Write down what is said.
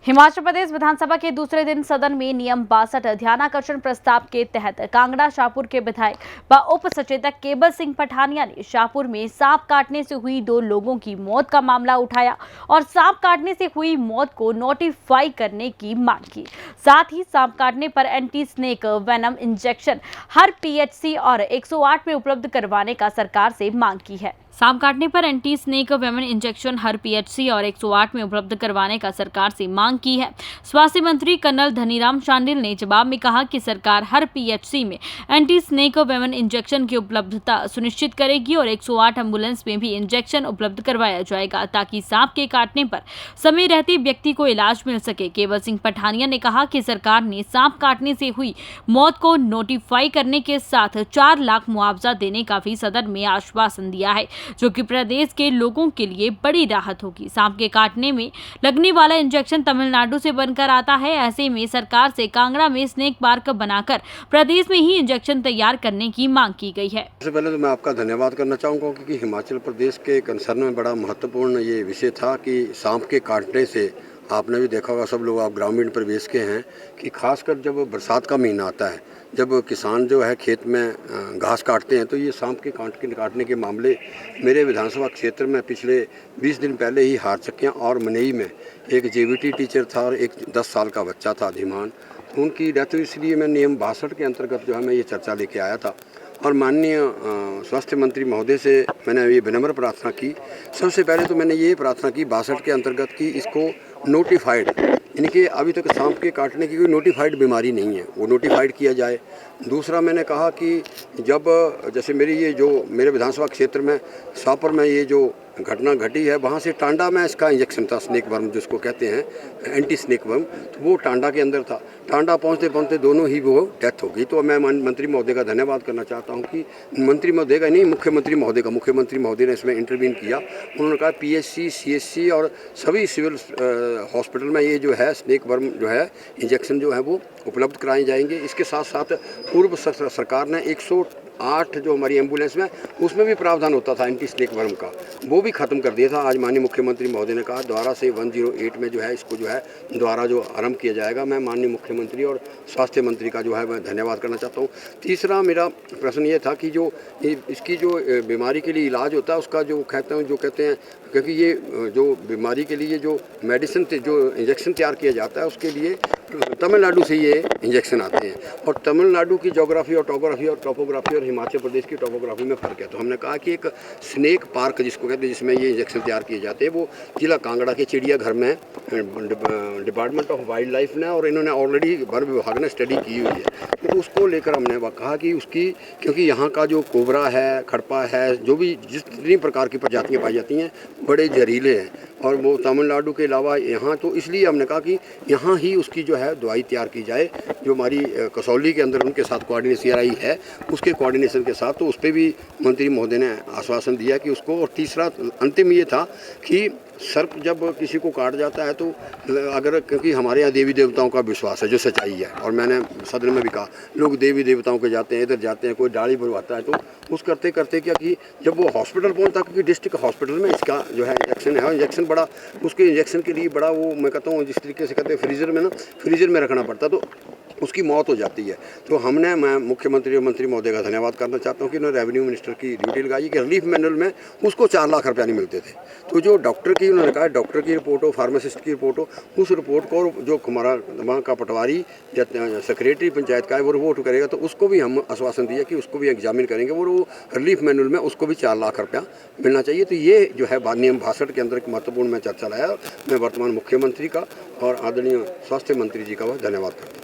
हिमाचल प्रदेश विधानसभा के दूसरे दिन सदन में नियम 62 ध्यानाकर्षण प्रस्ताव के तहत कांगड़ा शाहपुर के विधायक व उप सचेतक केवल सिंह पठानिया ने शाहपुर में सांप काटने से हुई 2 लोगों की मौत का मामला उठाया और सांप काटने से हुई मौत को नोटिफाई करने की मांग की। साथ ही सांप काटने पर एंटी स्नेक वेनम इंजेक्शन हर पीएचसी और 108 में उपलब्ध करवाने का सरकार से मांग की है। सांप काटने पर एंटी स्नेक वेनम इंजेक्शन हर पीएचसी और 108 में उपलब्ध करवाने का सरकार से मांग की है। स्वास्थ्य मंत्री कर्नल धनीराम शांडिल ने जवाब में कहा कि सरकार हर पीएचसी में एंटी स्नेक वेनम इंजेक्शन की उपलब्धता सुनिश्चित करेगी और 108 एम्बुलेंस में भी इंजेक्शन उपलब्ध करवाया जाएगा ताकि सांप के काटने पर समय रहते व्यक्ति को इलाज मिल सके। केवल सिंह पठानिया ने कहा कि सरकार ने सांप काटने से हुई मौत को नोटिफाई करने के साथ 4 लाख मुआवजा देने का भी सदन में आश्वासन दिया है, जो कि प्रदेश के लोगों के लिए बड़ी राहत होगी। सांप के काटने में लगने वाला इंजेक्शन तमिलनाडु से बनकर आता है। ऐसे में सरकार से कांगड़ा में स्नेक पार्क बनाकर प्रदेश में ही इंजेक्शन तैयार करने की मांग की गई है। सबसे पहले तो मैं आपका धन्यवाद करना चाहूँगा क्योंकि हिमाचल प्रदेश के कंसर्न में बड़ा महत्वपूर्ण ये विषय था कि सांप के काटने से आपने भी देखा होगा, सब लोग आप ग्रामीण परिवेश के हैं कि खासकर जब बरसात का महीना आता है, जब किसान जो है खेत में घास काटते हैं तो ये सांप के काटने के मामले मेरे विधानसभा क्षेत्र में पिछले 20 दिन पहले ही हारचक्कियाँ और मनई में एक जेबीटी टीचर था और एक 10 साल का बच्चा था धीमान, उनकी डेथ हुई। इसलिए मैं नियम 62 के अंतर्गत जो है मैं ये चर्चा लेके आया था और माननीय स्वास्थ्य मंत्री महोदय से मैंने ये विनम्र प्रार्थना की। सबसे पहले तो मैंने ये प्रार्थना की 62 के अंतर्गत कि इसको नोटिफाइड, यानी कि अभी तक सांप के काटने की कोई नोटिफाइड बीमारी नहीं है, वो नोटिफाइड किया जाए। दूसरा मैंने कहा कि जब जैसे मेरे विधानसभा क्षेत्र में शाहपुर में ये जो घटना घटी है, वहाँ से टांडा में इसका इंजेक्शन था, स्नेक वर्म जिसको कहते हैं एंटी स्नेक वर्म, तो वो टांडा के अंदर था। टांडा पहुँचते पहुँचते दोनों ही वो डेथ हो गई। तो मैं मंत्री महोदय का धन्यवाद करना चाहता हूँ कि मंत्री महोदय का नहीं, मुख्यमंत्री महोदय ने इसमें इंटरवीन किया। उन्होंने कहा पीएचसी, सीएचसी और सभी सिविल हॉस्पिटल में ये जो है स्नेक वर्म जो है इंजेक्शन जो है वो उपलब्ध कराए जाएंगे। इसके साथ साथ पूर्व सरकार ने 108 जो हमारी एम्बुलेंस में उसमें भी प्रावधान होता था एंटी स्नेक वर्म का, वो भी खत्म कर दिया था। आज माननीय मुख्यमंत्री महोदय ने कहा दोबारा से 108 में जो है इसको जो है दोबारा जो आरंभ किया जाएगा। मैं माननीय मुख्यमंत्री और स्वास्थ्य मंत्री का जो है मैं धन्यवाद करना चाहता हूँ। तीसरा मेरा प्रश्न ये था कि जो इसकी जो बीमारी के लिए इलाज होता है उसका जो कहते हैं क्योंकि ये जो बीमारी के लिए जो मेडिसिन जो इंजेक्शन तैयार किया जाता है उसके लिए तमिलनाडु से ये इंजेक्शन आते हैं और तमिलनाडु की ज्योग्राफी और टोपोग्राफी और हिमाचल प्रदेश की टोपोग्राफी में फ़र्क है। तो हमने कहा कि एक स्नेक पार्क जिसको कहते हैं जिसमें ये इंजेक्शन तैयार किए जाते हैं वो जिला कांगड़ा के चिड़ियाघर में डिपार्टमेंट ऑफ वाइल्ड लाइफ ने और इन्होंने ऑलरेडी वन विभाग ने स्टडी की हुई है। तो उसको लेकर हमने कहा कि उसकी क्योंकि यहाँ का जो कोबरा है, खड़पा है, जो भी जितनी प्रकार की प्रजातियाँ पाई जाती हैं बड़े जहरीले हैं और वो तमिलनाडु के अलावा यहाँ, तो इसलिए हमने कहा कि यहाँ ही उसकी जो है दवाई तैयार की जाए। जो हमारी कसौली के अंदर उनके साथ कोऑर्डिनेशन CRI है उसके कोऑर्डिनेशन के साथ, तो उस पर भी मंत्री महोदय ने आश्वासन दिया कि उसको। और तीसरा अंतिम ये था कि सर्प जब किसी को काट जाता है तो अगर क्योंकि हमारे यहाँ देवी देवताओं का विश्वास है जो सच्चाई है और मैंने सदन में भी कहा लोग देवी देवताओं के जाते हैं, इधर जाते हैं, कोई डाली भरवाता है तो उस करते करते क्या कि जब वो हॉस्पिटल पहुंचता, क्योंकि डिस्ट्रिक्ट हॉस्पिटल में इसका जो है इंजेक्शन है, इंजेक्शन बड़ा उसके इंजेक्शन के लिए बड़ा वो मैं कहता हूँ जिस तरीके से कहते हैं फ्रीजर में रखना पड़ता तो उसकी मौत हो जाती है। तो मैं मुख्यमंत्री और मंत्री महोदय का धन्यवाद करना चाहता हूँ कि उन्होंने रेवेन्यू मिनिस्टर की ड्यूटी लगाई कि रिलीफ मैनुअल में उसको 4 लाख रुपया नहीं मिलते थे। तो जो डॉक्टर की उन्होंने कहा डॉक्टर की रिपोर्ट हो, फार्मासिस्ट की रिपोर्ट हो, उस रिपोर्ट को जो हमारा वहाँ का पटवारी या सेक्रेटरी पंचायत का है वो रिपोर्ट करेगा तो उसको भी हम आश्वासन दिया कि उसको भी एग्जामिन करेंगे और वो रिलीफ मैनुअल में उसको भी 4 लाख रुपया मिलना चाहिए। तो ये जो है नियम 62 के अंदर एक महत्वपूर्ण मैं चर्चा लाया। मैं वर्तमान मुख्यमंत्री का और आदरणीय स्वास्थ्य मंत्री जी का धन्यवाद करता हूँ।